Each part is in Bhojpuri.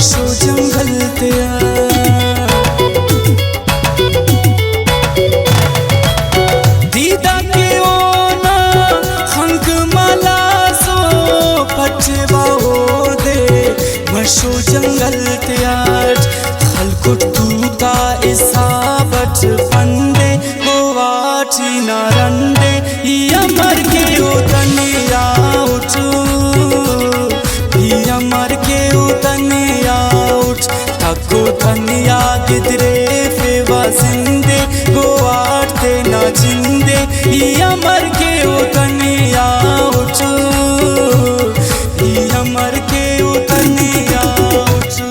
मशो जंगल तेरा दीदा के ओना हंग माला सो पचवा ओ दे मशो जंगल त्यार खलकुट तूता इसाबत फंदे गोवाची नारंदे यमर के उतनिया उठू यमर के उतनिया उठ थको धनिया गिदरे फेवा जिंदे गोवाटे ना जिंदे यमर के उतनिया उठू यमर के उतनिया उठू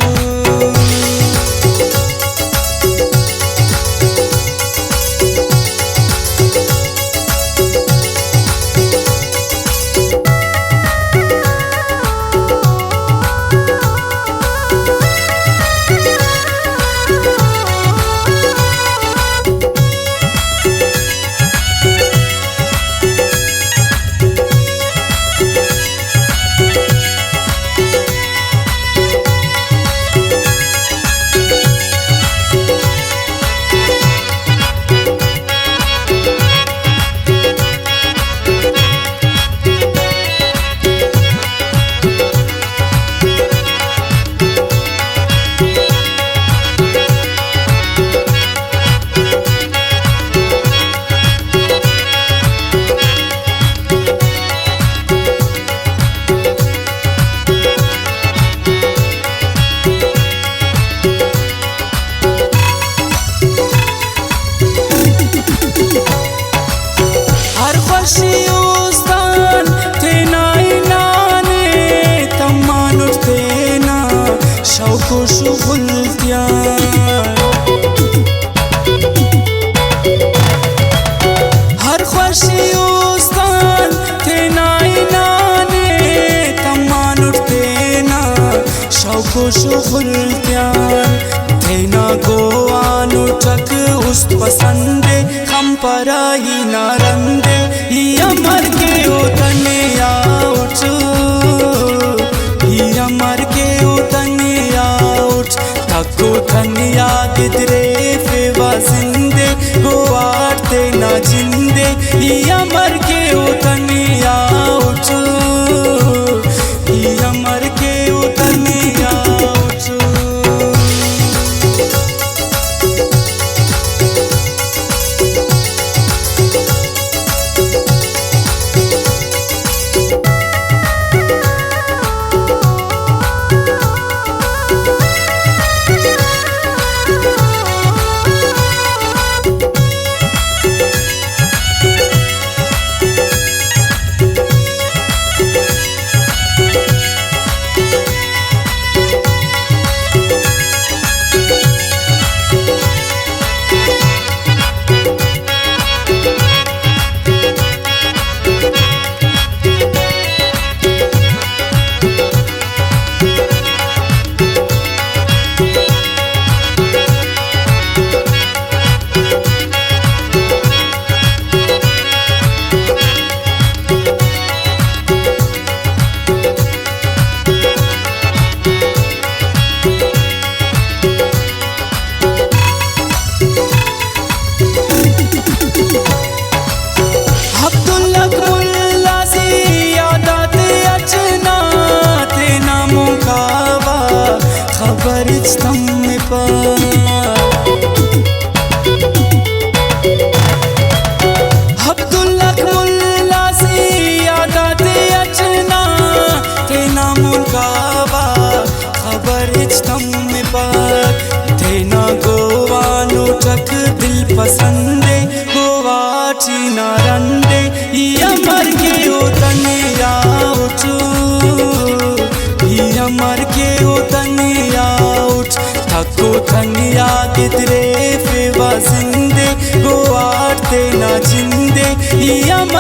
हर ख्वाशी उस्तान थे नाई नाने तमान उठते ना शौको शुगुल त्यान थे ना गोवान उठक उस पसंदे हम पराई ना रंदे यमर के उतने या उठू यमर के उतने या उठ थको धनिया गिदरे फेवा जिंदे गोवाटे ना जिंदे यमर के उतनिया उठू यमर के उतनिया उठू पसंदे गोवाची नारंदे यमर के उतने या उठू यमर के उतने या उठ थको धनिया गिदरे फेवा जिंदे गोवाटे ना जिंदे यमर